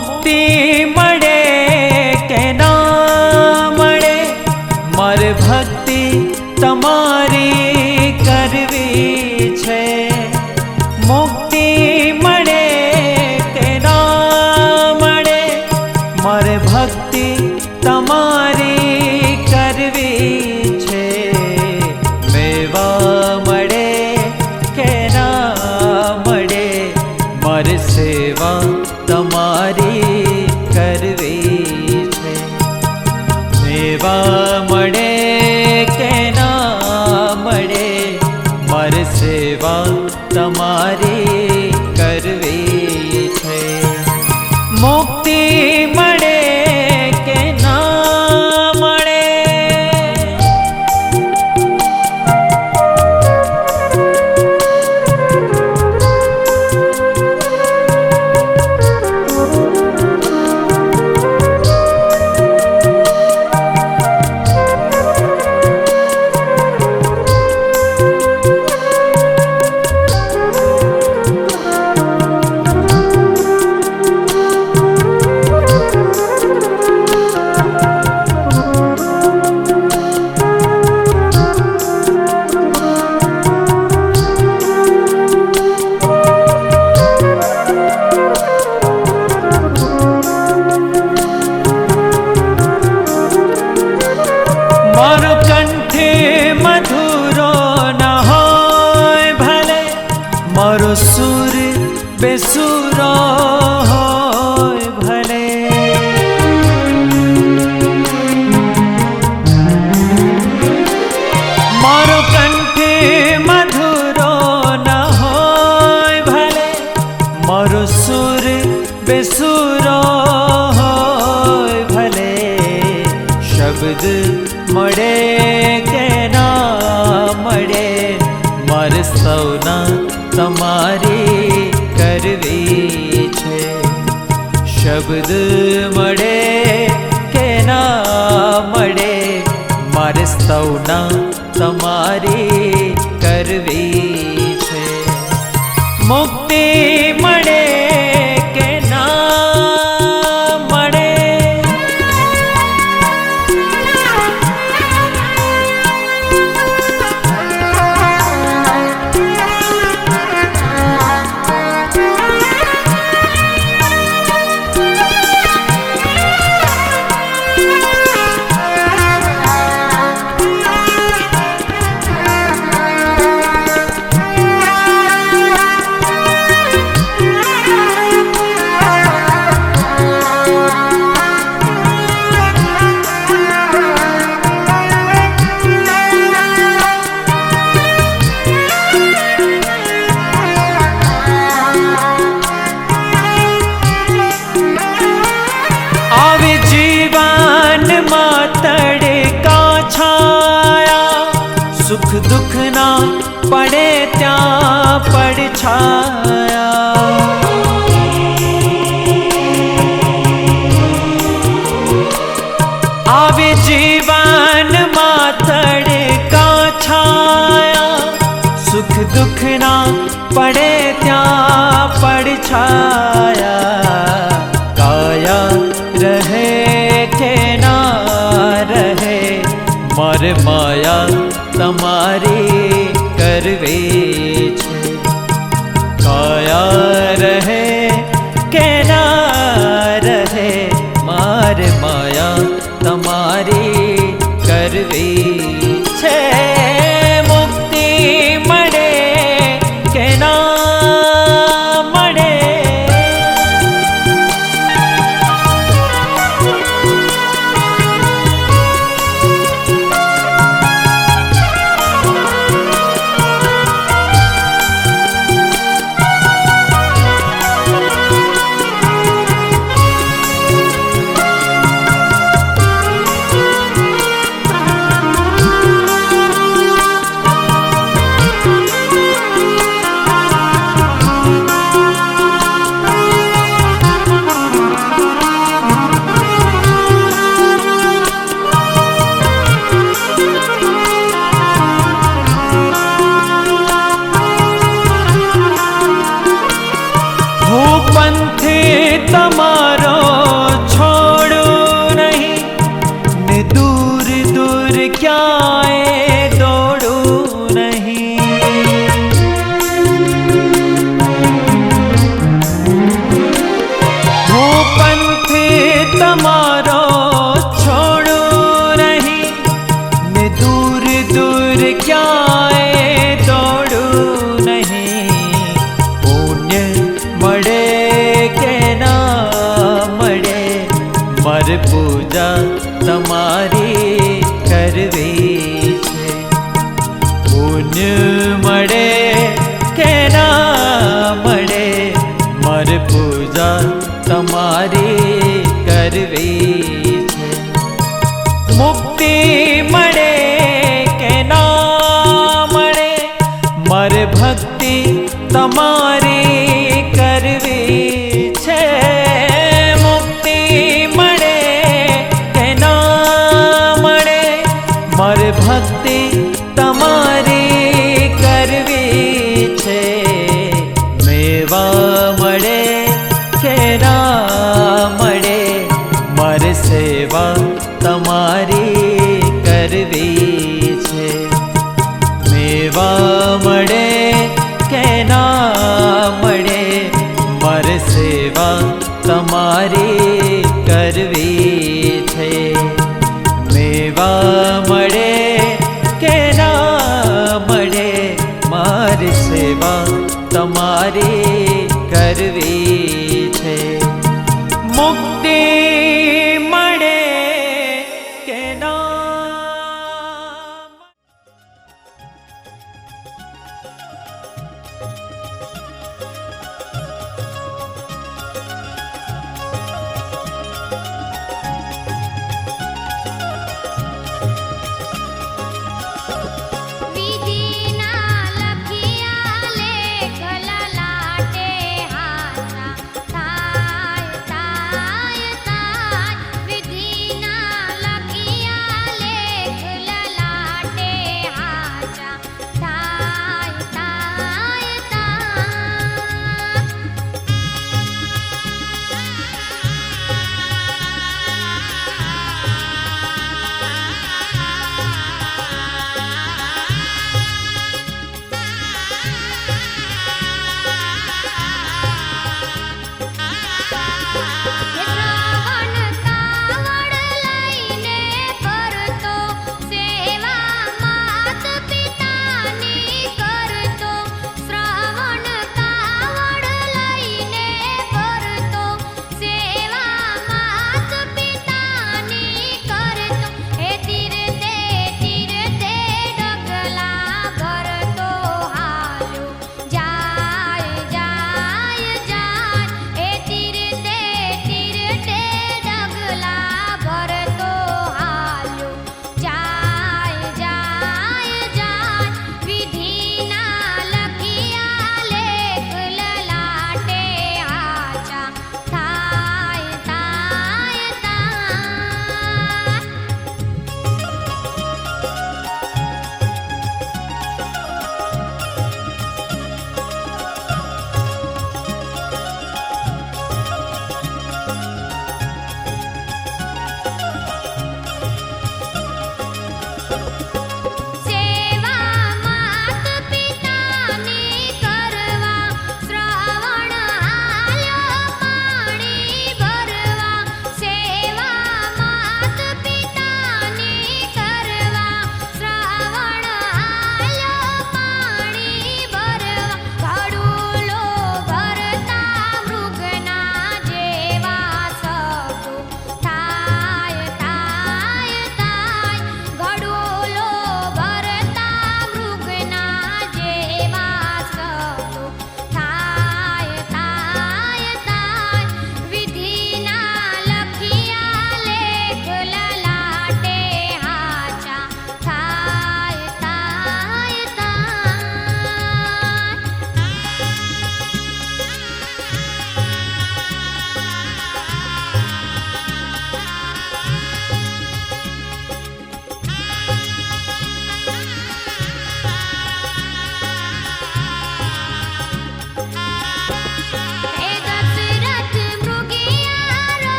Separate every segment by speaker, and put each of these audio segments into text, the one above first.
Speaker 1: मुक्ति मळे के ना मळे, मारे भक्ति तमारी करवी छे। मुक्ति मळे के ना मळे, मारे भक्ति तमारी करवी छे। मेवा मळे के ना मळे, मारे सेवा तमारी करवी छे। मेवा मळे के ना मळे, मारे सेवा तमारी करवी छे। मुक्ति मळे के ना मळे। मारो कंठे मधुरो न होय भले, मारो सुर बेसुरो होय भले। मारो कंठे मधुरो न होय भले, मारो सुर बेसुरो होय भले। शब्द मळे के ना मळे, मारे सौना तमारी करवी छे। शब्द मळे के ना मळे, मारे सौना तमारी करवी छे। मुक्ति मळे के ना मळे। सुख दुख ना पड़े त्या पड़ छाया। आवे जीवन मातड़ का छाया, सुख दुख ना पड़े त्या पड़ छाया। काया रहे के ना रहे, मारे माया तमारी करवी छे। काया रहे के ना रहे, मारे माया तमारी करवी छे। मुक्ति मळे के ना मळे। पंथे तमारो તમારી કરવી છે. મુક્તિ મળે કે ના મળે, મારે ભક્તિ તમારી કરવી છે. મેવા મળે કે ના મળે, મારે સેવા તમારી કરવી છે. મેવા મળે કે ના મળે, મારે સેવા તમારી કરવી છે. મેવા મળે કે ના મળે, મારી સેવા તમારી કરવી છે. મુક્તિ મળે કે ના.
Speaker 2: થાય થાય થાય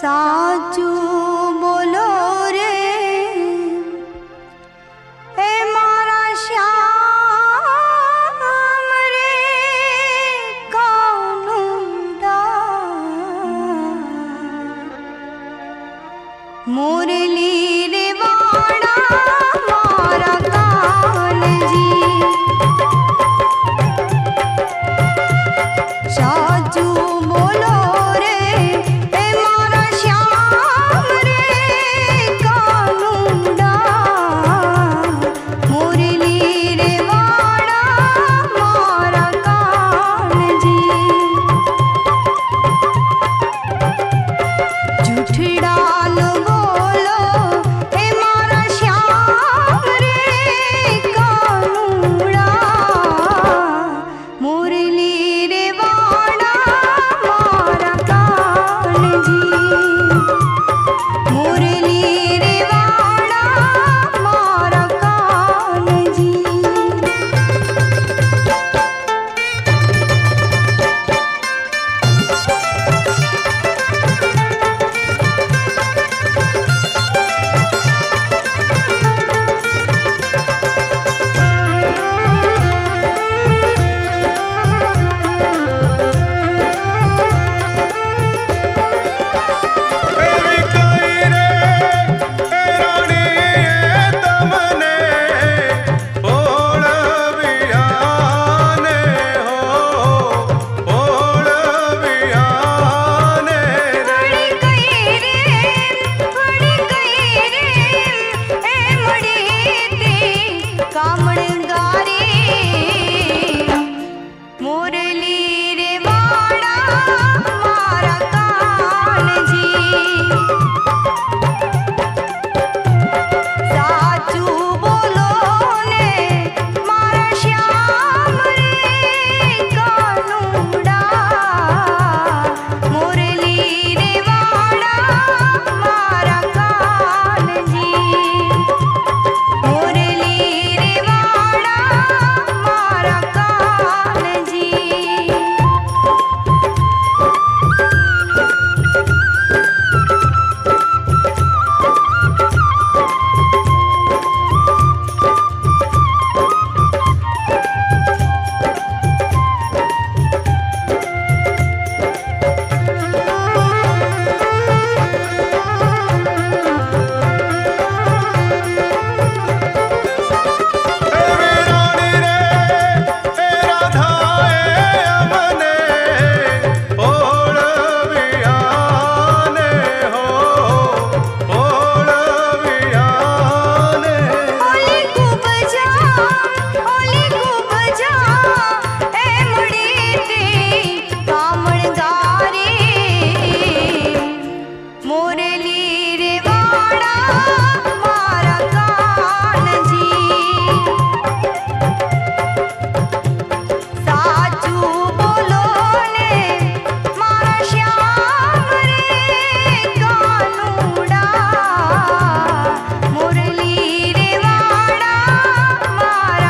Speaker 2: સાચું બોલો રે એ મારા શ્યામ રે કાનુડા મુરલી રે વાડા મારા કાનજી સાચું બોલો રે એ મારા શ્યામ રે કાનુડા મુરલી રે વાડા મારા કાનજી જૂઠડા ન બોલો એ મારા શ્યામ રે કાનુડા મુરલી રે વાડા મારા કાનજી મુરલી રે વાડા મારા કાનજી
Speaker 3: એવી કઈ રે એ રાણીએ તમને ઓળવિયાને હો ઓળવિયાને રે
Speaker 2: વળી ગઈ રે એ મળી તે કામણગારી મુરલી રે વાડા મારા કાનજી સાચું બોલો ને મારા શ્યામ રે કાનુડા મુરલી રે વાડા મારા કાનજી મુરલી રે વાડા મારા કાનજી
Speaker 3: એવી રાણી રે એ રાધાએ અમને ઓળવિયાને હો ઓળવિયાને
Speaker 2: ઓલી ખૂબ જા એ મળી તે કામણગારી મુરલી રે વાડા મારા કાનજી સાચું બોલો ને મારા શ્યામ રે કાનુડા મુરલી રે વાડા મારા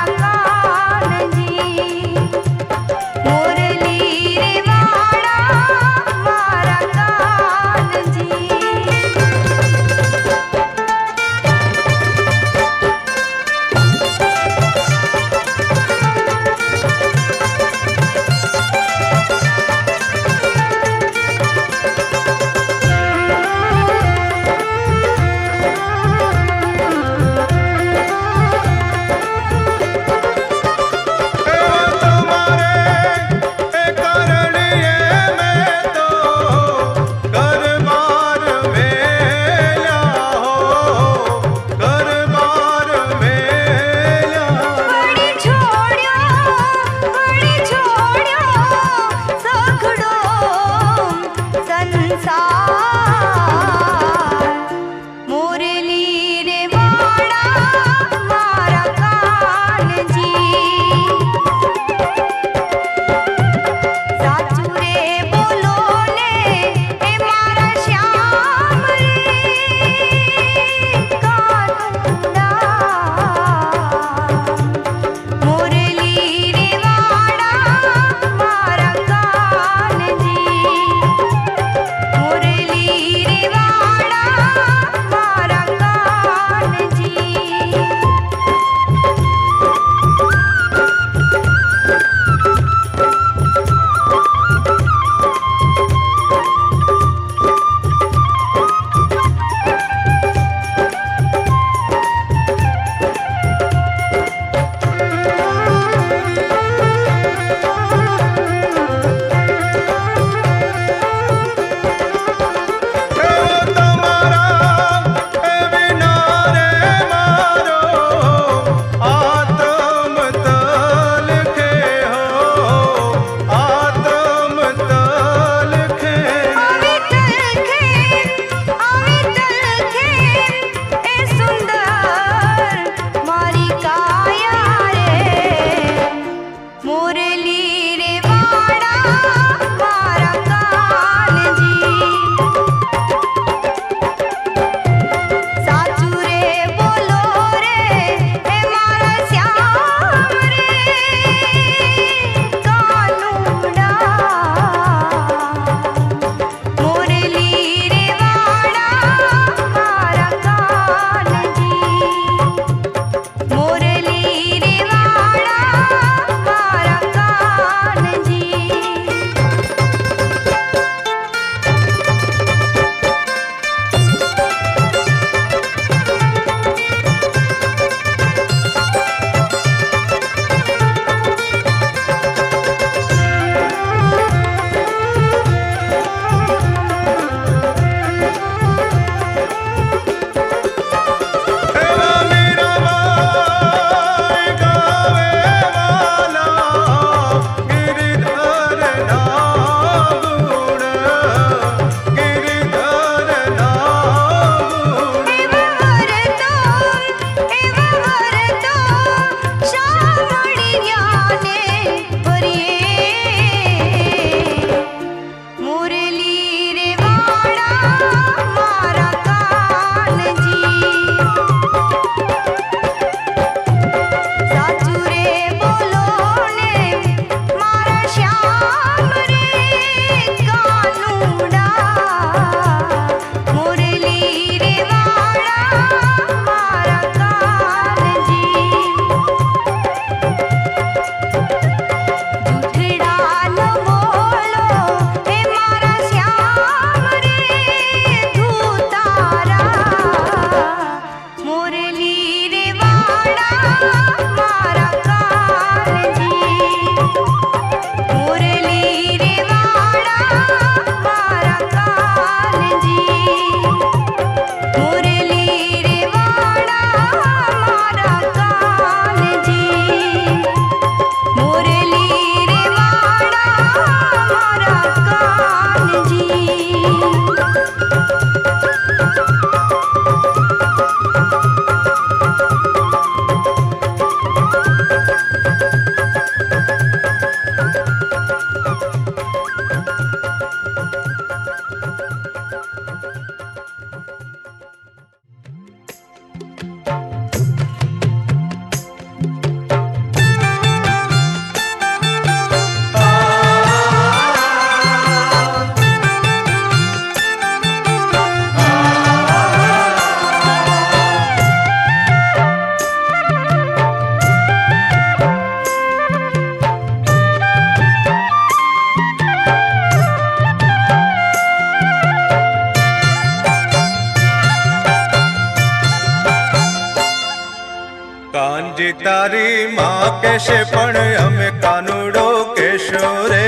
Speaker 3: માં કહેશે પણ અમે કાનુડો કેશો રે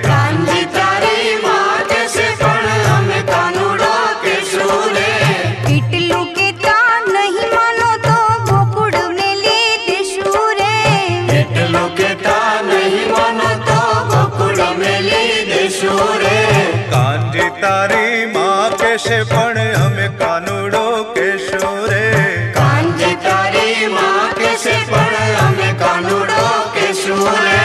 Speaker 4: કાનજી તારી માં કહેશે પણ અમે કાનુડો કહેશું રે.
Speaker 2: એટલું કેતા નહીં માનો તો ગોકુળ મેલી દેશું રે
Speaker 4: એટલું કેતા નહીં માનો તો ગોકુળ મેલી દેશું રે.
Speaker 3: કાનજી તારી માં કહેશે પણ અમે કાનુડો કેશો રે
Speaker 4: કાનજી તારી માં કહેશે પણ અમે કાનુડો કહેશું રે.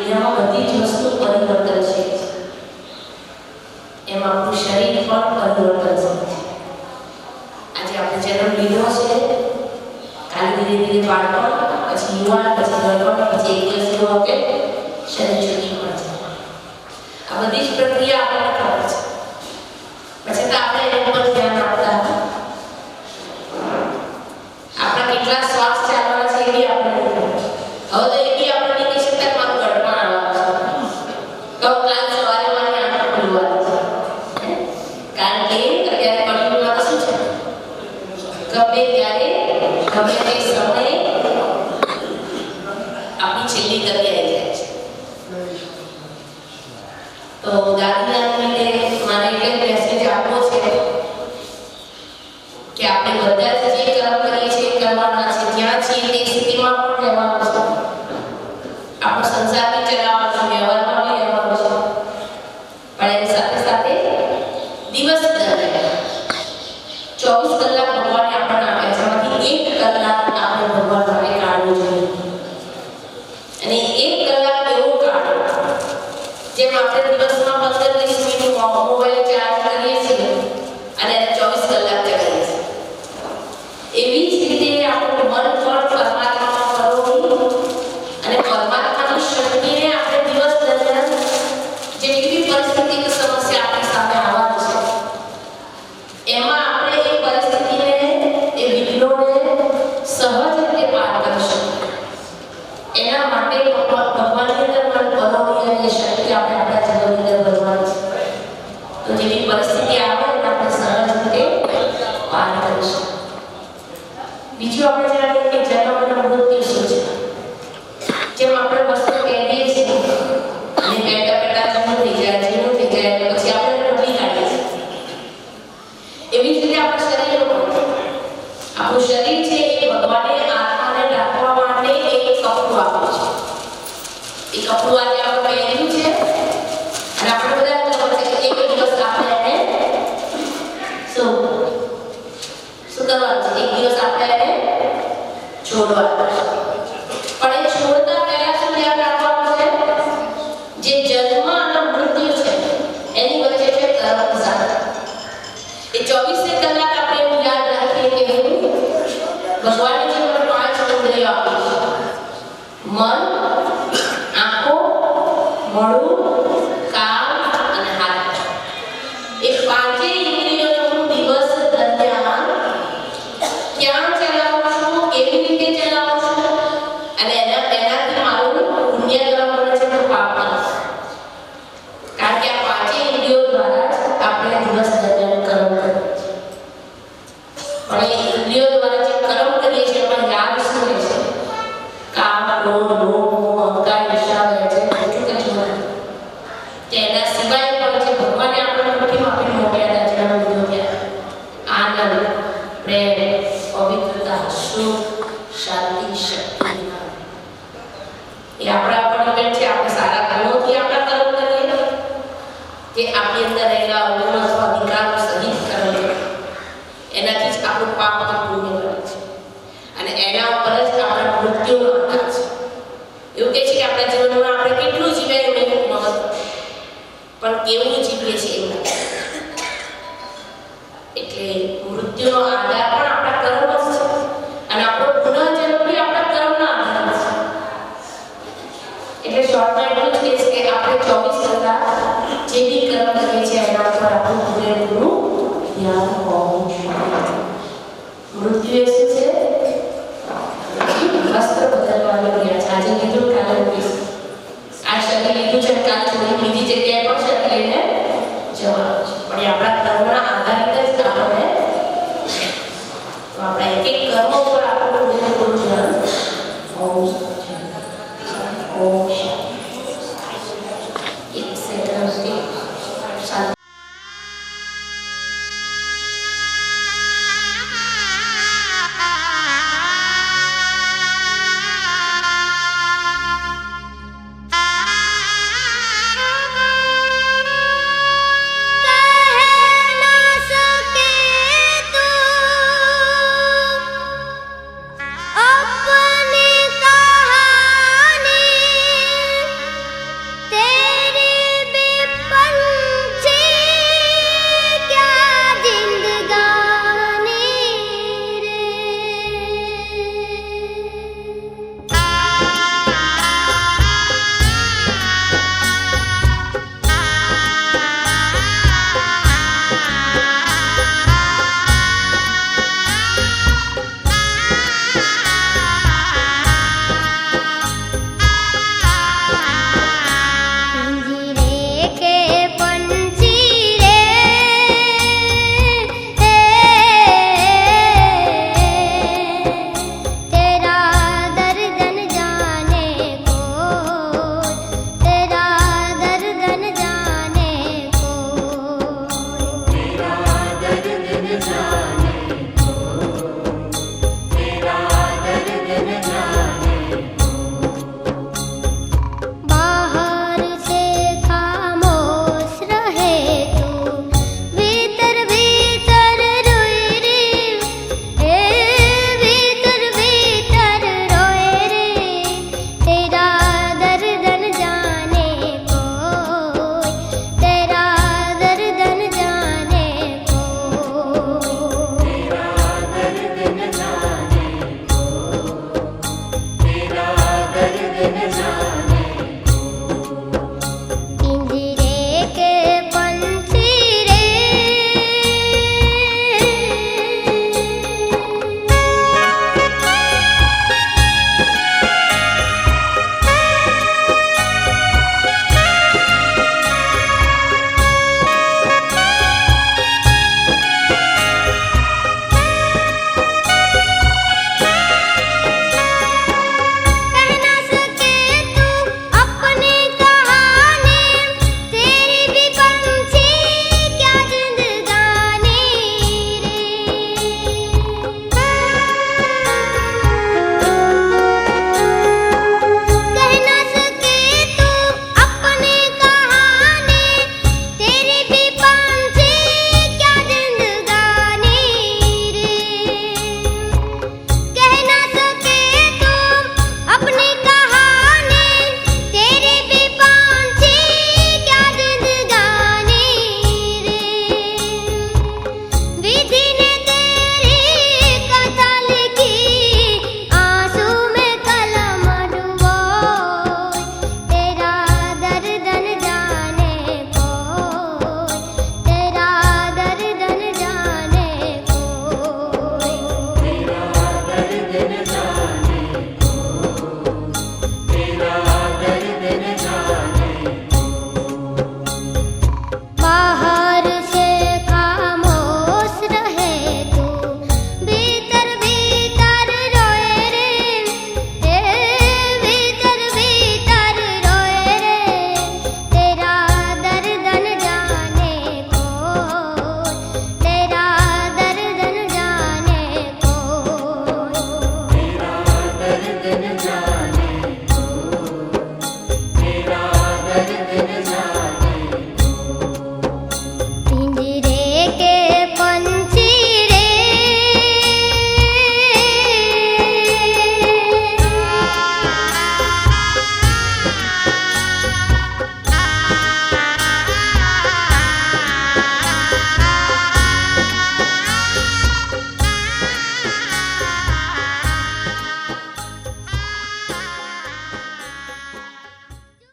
Speaker 5: દુનિયામાં બધી જ વસ્તુ પરિવર્તનશીલ છે. એમ આપણું શરીર પણ પરિવર્તનશીલ છે. આજે આપણે જન્મ લીધો છે, કાલે ધીરે ધીરે બાળપણ, પછી યુવાન, પછી ગળપણ, પછી એક દિવસ એવો કે શરીર છૂટી પડે છે. આ બધી જ પ્રક્રિયા આપણને ખબર છે. પછી તો આપણે એના પર ધ્યાન આપતા આપણા કેટલા શ્વાસ ચાલવાના છે એ બી આપણે હવે તો એ બી આપણે કહી શકતા મારું ગળપણ આવવાનું છે, તો કાલ સવારે મારી આંખ ખુલવાની છે. કારણ કે અત્યારે કળિયુગમાં તો શું છે, ગમે ત્યારે ગમે તે સમયે આપણી છેલ્લી ગતિ આવી જાય છે. તો દાદીના નિમિત્તે મારે એક મેસેજ આપવો છે કે આપણે બધા જ જે કર્મ કરીએ છીએ કરવાના છે, જ્યાં છીએ તે સ્થિતિમાં પણ રહેવાનું છે. આપણો સંસાર બી ચલાવવાનો છે, વ્યવહારમાં બી રહેવાનો છે, પણ એની સાથે સાથે દિવસ દરમિયાન 24 કલાક ભગવાને આપણને આપ્યા છે, એમાંથી 1 કલાક આપણે ભગવાન માટે કાઢવું જોઈએ. અને 1 કલાક એવો કાઢો જેમ આપણે દિવસમાં 15-20 મિનિટ મોબાઈલ ચાર્જ કરીએ છીએ અને 24 કલાક ચલાવીએ છીએ, એવી જ રીતે આપણું મન પણ પરમાત્મામાં પરોવી અને પરમાત્માની શક્તિને આપણે દિવસ દરમિયાન જેટલી બી પરિસ્થિતિ કે સમસ્યા આપણી સામે આવવાની છે, એમાં આપણે એ પરિસ્થિતિને, એ વિઘ્નોને સહજ રીતે પાર કરી શકીએ. એના માટે ભગવાનની અંદર મન પરોવી અને શક્તિ આપણે આપણા જીવનની અંદર ભરવાની છે. તો જેવી પરિસ્થિતિ આવે એને આપણે સહજ રીતે પાર કરી શકીએ. બીજું આપણે જાણીએ કે જન્મ અને મૃત્યુ શું છે. જેમ આપણે વસ્તુ પહેરીએ છીએ અને પહેરતા પહેરતા જૂનું થઈ જાય, જીનું થઈ જાય, પછી આપણે એને બદલી કાઢીએ છીએ. એવી જ રીતે આપણા શરીર પણ, આપણું શરીર છે એ ભગવાને આત્માને રાખવા માટે એક કપડું આપ્યું છે. એ કપડું આજે આપણે પહેર્યું છે અને આપણે બધા ખબર છે કે એક દિવસ આપણે એને શું કરવાનું છે, એક દિવસ આપણે એને છોડવાનું છે. પણ એ છોડતા પહેલા શું યાદ રાખવાનું છે, જે જન્મ અને મૃત્યુ છે એની વચ્ચે છે કર્મ સાધન. એ 24 કલાક આપણે એવું યાદ રાખીએ કે ભગવાને જે મને 5 ઇન્દ્રિયો આપી છે, મન, આંખો, મોઢું, કાન અને હાથ. એ 5 ઇન્દ્રિયોને હું દિવસ દરમિયાન ક્યાં ચલાવું છું, કેવી રીતે ચલાવું છું અને એનાથી મારું પુણ્ય કર્મ બને છે તો પાપ બને છે. કારણ કે આ 5 ઇન્દ્રિયો દ્વારા જ આપણે દિવસ દરમિયાન કર્મ કરીએ છીએ. પણ એ ઇન્દ્રિયો દ્વારા જે કર્મ કરીએ છીએ એમાં યાદ શું રહે છે, કામ, ક્રોધ, લોભ, મોહ, અહંકાર, ઈર્ષા રહે છે, એટલું કશું નથી. તેના સિવાય પણ જે ભગવાને આપણને મુઠ્ઠીમાં આપીને મોકલ્યા હતા, જેના લીધો ત્યાં આનંદ, પ્રેમ, પવિત્રતા, સુખ, શાંતિ, શક્તિ, એ આપણા ઉપર ડિપેન્ડ છે. આપણે સારા કર્મોથી આપણા કર્મ કરીએ કે આપણી અંદર રહેલા અવગુણો અથવા અધિકારો સહિત કર્મ કરીએ, એનાથી જ આપણું પાપ અને પુણ્ય બને છે. અને એના ઉપર જ આપણા મૃત્યુનો આધાર છે. એવું કહે છે કે આપણા જીવનમાં આપણે કેટલું જીવ્યા એનું મહત્વ, પણ કેવું જીવીએ છીએ એવું નથી. એટલે મૃત્યુનો આધાર પણ આપણા કર્મ જ છે અને આપણો પુનઃજન્મ બી આપણા કર્મના આધાર છે. એટલે શોર્ટમાં એટલું જ કહીશ કે આપણે 24 કલાક જે બી કર્મ કરીએ છીએ એના ઉપર આપણું પૂરેપૂરું ધ્યાન હોવું જોઈએ. મૃત્યુ એ શું છે, વસ્ત્ર બદલવાની ક્રિયા છે. આજે લીધું કાલે મૂકીશ, આ શરીર લીધું છે કાલે છોડી બીજી જગ્યાએ પણ શરીર લઈને જવાનું છે. પણ એ આપણા કર્મના આધારિત જ આપણને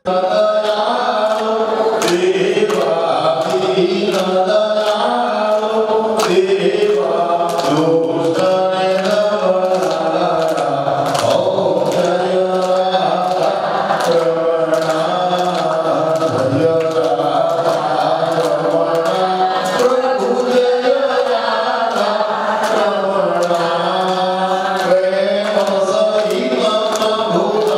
Speaker 6: પ્રેમ સહિત ભૂતારી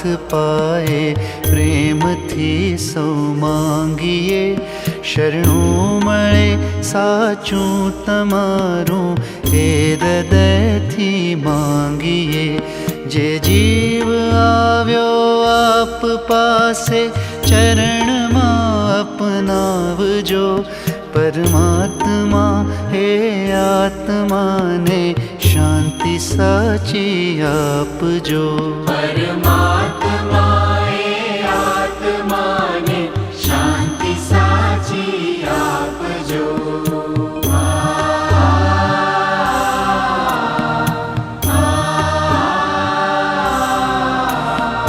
Speaker 6: हाथ पाए प्रेम थी सौ मांगीए शरणु मळे साचू तमारू ए हृदय थी मांगीए जे जीव आव्यो आप पासे चरण मां अपनावजो परमात्मा हे आत्मा ने शांति साची आपजो
Speaker 4: परमात्मा हे आत्मा ने शांति साची आपजो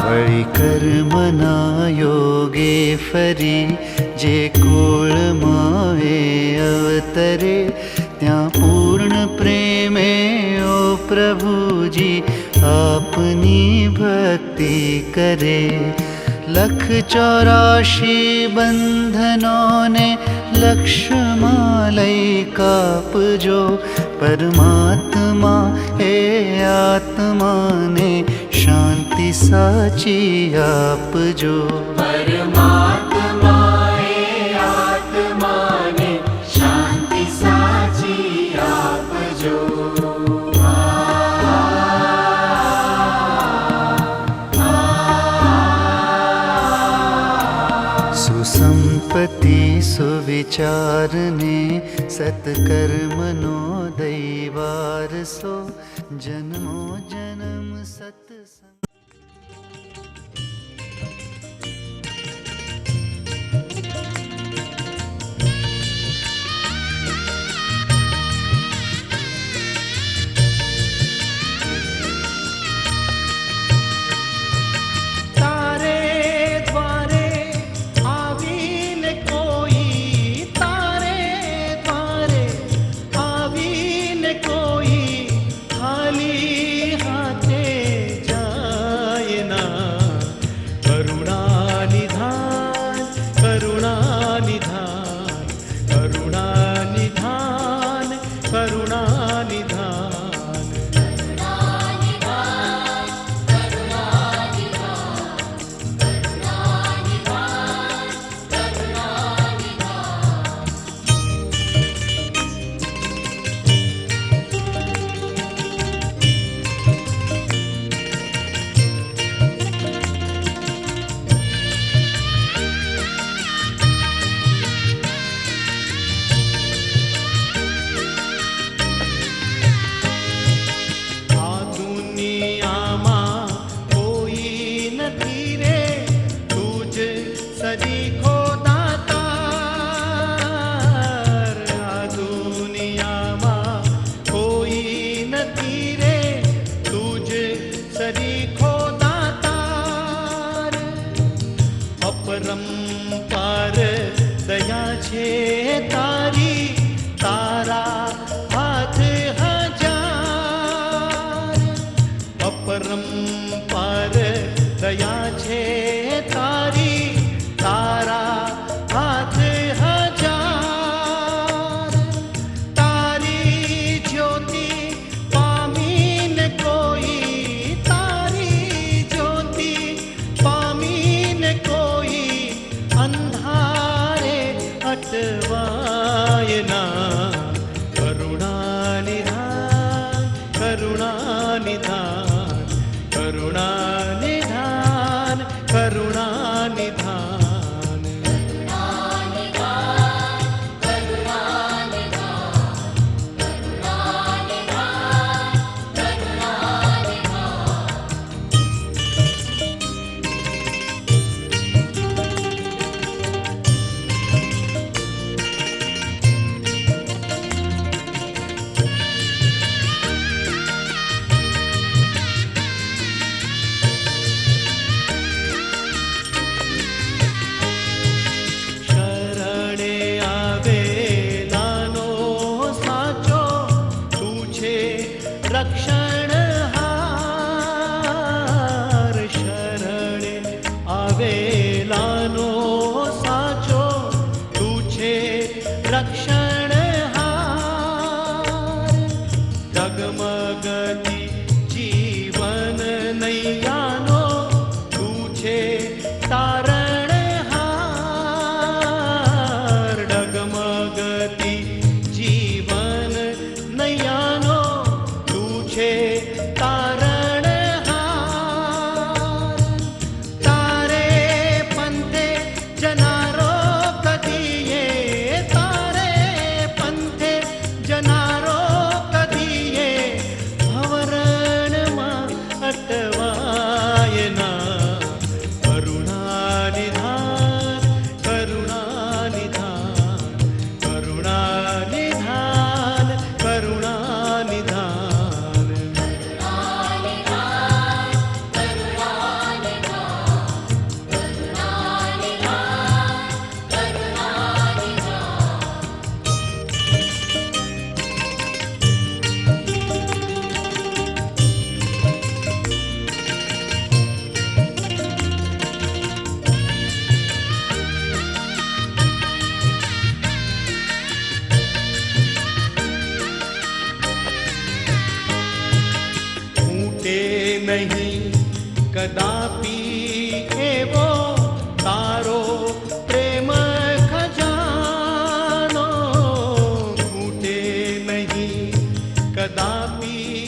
Speaker 6: वळी कर्मना योगे फरी जे कोळ मावे अवतरे त्या पूर्ण प्रेमे ओ प्रभुजी आपनी भक्ति करे 184 बंधनों ने लक्ष्यमालय कापजो परमात्मा हे आत्मा ने शांति साची आपजो
Speaker 4: परमात्मा हे आत्मा ने शांति साची आपजो
Speaker 6: सुसंपत्ति सुविचार ने सत्कर्मनो दैवारसो जन्मो जन्म सत्संग
Speaker 7: अपरंपार दया छे तारी तारा हाथ हजार अपरंपार दया छे तारी तारा हाथ हजार तारी ज्योति पामीन कोई तारी ज्योति पामीन कोई अंधारे अटवा જનારો કદીએ તારે પંથે જનારો કદીએ ભવરણમાં અટવાયના કરુણાનિધાન કરુણાનિધાન કરુણાનિધાન કરુણાનિધાન ફૂટે નહીં કદાપી એવો તારો પ્રેમ ખજાનો ફૂટે નહીં કદાપી